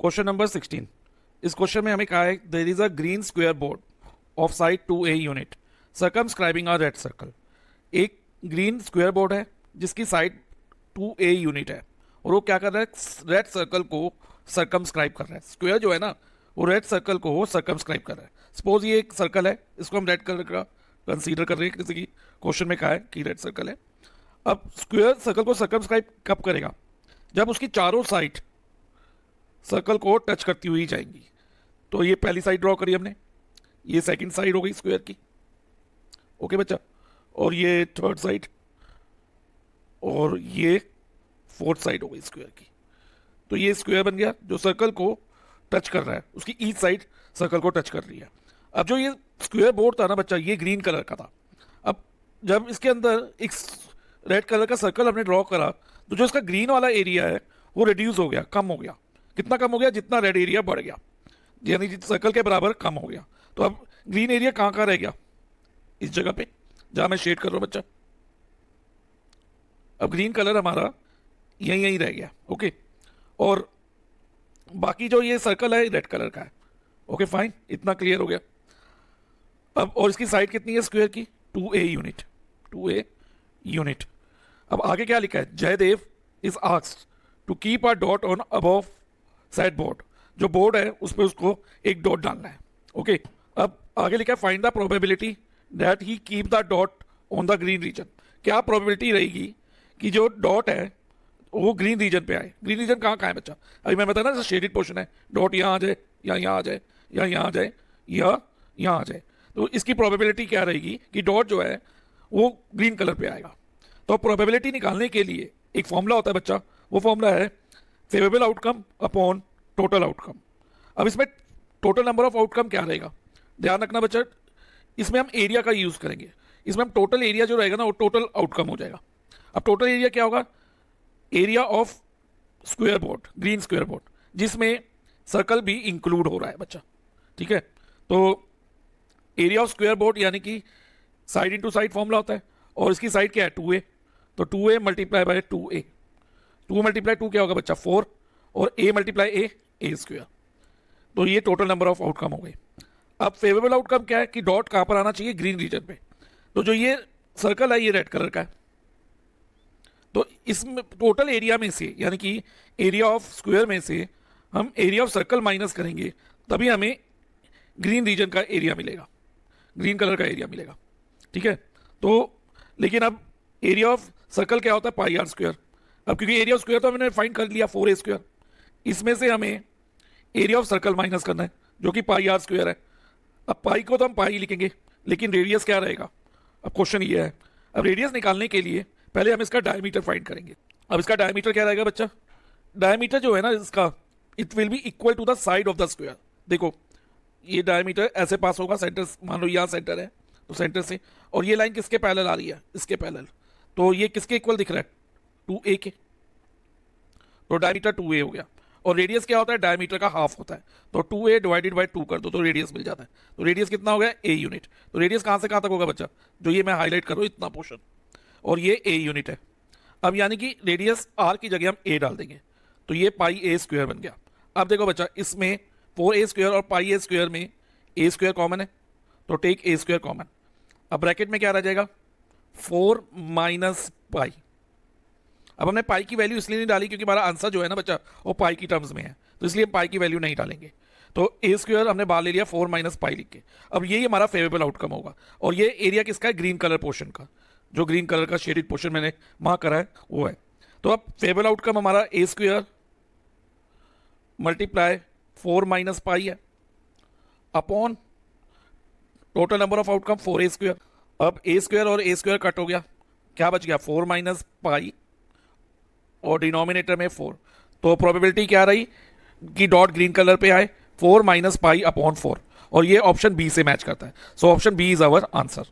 Question number 16। इस question में हमें कहा है there is a green square board of side 2a unit circumscribing a red circle. एक ग्रीन स्क्वायर बोर्ड है जिसकी साइड 2a यूनिट है और वो क्या कर रहा है, रेड सर्कल को सर्कमस्क्राइब कर रहा है। स्क्वायर जो है ना, वो रेड सर्कल को सर्कमस्क्राइब कर रहा है। सपोज ये एक सर्कल है, इसको हम रेड कलर का कंसीडर कर रहे हैं, जैसे कि क्वेश्चन में कहा है कि रेड सर्कल है। अब स्क्वायर सर्कल को सर्कमस्क्राइब कब करेगा? जब उसकी चारों साइड सर्कल को टच करती हुई जाएंगी। तो ये पहली साइड ड्रॉ करी हमने, ये सेकंड साइड हो गई स्क्वायर की, ओके बच्चा, और ये थर्ड साइड, और ये फोर्थ साइड हो गई स्क्वायर की। तो ये स्क्वायर बन गया जो सर्कल को टच कर रहा है, उसकी ईच साइड सर्कल को टच कर रही है। अब जो ये स्क्वायर बोर्ड था ना बच्चा, ये ग्रीन कलर का था। अब जब इसके अंदर एक रेड कलर का सर्कल हमने ड्रॉ करा, तो जो इसका ग्रीन वाला एरिया है वो रिड्यूस हो गया, कम हो गया। कितना कम हो गया? जितना रेड एरिया बढ़ गया, यानी सर्कल के बराबर कम हो गया। तो अब ग्रीन एरिया कहाँ कहाँ रह गया? इस जगह पे जहां मैं शेड कर रहा हूं बच्चा। अब ग्रीन कलर हमारा यहीं यहीं रह गया, ओके। और बाकी जो ये सर्कल है रेड कलर का है, ओके फाइन, इतना क्लियर हो गया। अब और इसकी साइड कितनी है स्क्वायर की? 2a unit, 2a unit. अब आगे क्या लिखा है? Jaidev is asked to keep a dot on above side board. जो बोर्ड है उस पर उसको एक डॉट डालना है, ओके। अब आगे लिखा है find the probability that he keep the dot on the green region. क्या प्रोबेबिलिटी रहेगी कि जो डॉट है वो ग्रीन रीजन पे आए? ग्रीन रीजन कहाँ कहाँ है बच्चा? अभी मैं बताया ना, शेडेड पोर्शन है, डॉट यहाँ आ जाए या यहाँ आ जाए या यहाँ आ जाए या यहाँ आ जाए। तो इसकी प्रोबेबिलिटी क्या रहेगी कि डॉट जो है वो ग्रीन कलर पे आएगा। तो प्रोबेबिलिटी निकालने के लिए एक फॉर्मूला होता है बच्चा, वो फॉर्मूला है favourable outcome upon total outcome. अब इसमें टोटल नंबर ऑफ आउटकम क्या रहेगा? ध्यान रखना बच्चा, इसमें हम एरिया का यूज करेंगे। इसमें हम टोटल एरिया जो रहेगा ना, वो टोटल आउटकम हो जाएगा। अब टोटल एरिया क्या होगा? Area of square board, green square board, जिसमें सर्कल भी इंक्लूड हो रहा है बच्चा, ठीक है। तो एरिया ऑफ स्क्वायर बोर्ड यानी कि साइड इंटू साइड फॉर्मूला होता है, और इसकी साइड क्या है? 2a। तो 2a multiply by 2a, 2 multiply 2 क्या होगा बच्चा? 4, और a मल्टीप्लाई a स्क्वायर। तो ये टोटल नंबर ऑफ आउटकम हो गए। अब फेवरेबल आउटकम क्या है कि डॉट कहां पर आना चाहिए? ग्रीन रीजन पे। तो जो ये सर्कल है ये रेड कलर का है, तो इसमें टोटल एरिया में से, यानी कि एरिया ऑफ स्क्वायर में से हम एरिया ऑफ सर्कल माइनस करेंगे, तभी हमें ग्रीन रीजन का एरिया मिलेगा, ग्रीन कलर का एरिया मिलेगा, ठीक है। तो लेकिन अब एरिया ऑफ सर्कल क्या होता है? पाई आर स्क्वायर। अब क्योंकि एरिया ऑफ स्क्वायर तो हमने फाइंड कर लिया 4a स्क्वायर, इसमें से हमें एरिया ऑफ सर्कल माइनस करना है जो कि पाई आर स्क्वायर है। अब पाई को तो हम पाई लिखेंगे, लेकिन रेडियस क्या रहेगा? अब क्वेश्चन ये है, अब रेडियस निकालने के लिए पहले हम इसका डायमीटर फाइंड करेंगे। अब इसका डायमीटर क्या रहेगा बच्चा? डायमीटर जो है ना इसका, it will be equal to the side of the square. देखो ये डायमीटर ऐसे पास होगा, सेंटर मान लो यहाँ सेंटर है तो सेंटर से, और ये लाइन किसके पैरेलल आ रही है? इसके पैरेलल। तो ये किसके इक्वल दिख रहा है? 2a के। तो डायमीटर 2a हो गया। और रेडियस क्या होता है? डायमीटर का हाफ होता है। तो 2a डिवाइडेड बाय 2 कर दो तो रेडियस मिल जाता है। तो रेडियस कितना हो गया? a unit. तो रेडियस कहाँ से कहाँ तक होगा बच्चा? जो ये मैं हाईलाइट कर रहा हूँ इतना पोर्शन, और ये a यूनिट है। अब यानी कि रेडियस r की जगह हम a डाल देंगे, तो ये पाई a स्क्वायर बन गया। अब देखो बच्चा, इसमें 4a स्क्वायर और पाई a स्क्वायर में a स्क्वायर कॉमन है, तो टेक a स्क्वायर कॉमन। अब ब्रैकेट में क्या रह जाएगा? 4 माइनस पाई। अब हमने पाई की वैल्यू इसलिए नहीं डाली क्योंकि हमारा आंसर जो है ना बच्चा वो पाई की टर्म्स में है, तो इसलिए हम पाई की वैल्यू नहीं डालेंगे। तो a स्क्वायर हमने बाहर ले लिया 4 माइनस पाई लिख के। अब यही हमारा फेवरेबल आउटकम होगा, और ये एरिया किसका है? ग्रीन कलर पोर्शन का, जो ग्रीन कलर का शेडेड पोर्शन मैंने मार्क करा है वो है। तो अब फेवरेबल आउटकम हमारा a square multiply 4 minus pi है upon total number of outcome 4a square. अब a स्क्वायर और a स्क्वायर कट हो गया, क्या बच गया? 4 माइनस पाई, और डिनोमिनेटर में 4। तो प्रोबेबिलिटी क्या रही कि डॉट ग्रीन कलर पे आए? 4 माइनस पाई अपॉन 4, और ये ऑप्शन बी से मैच करता है। So option B is our answer.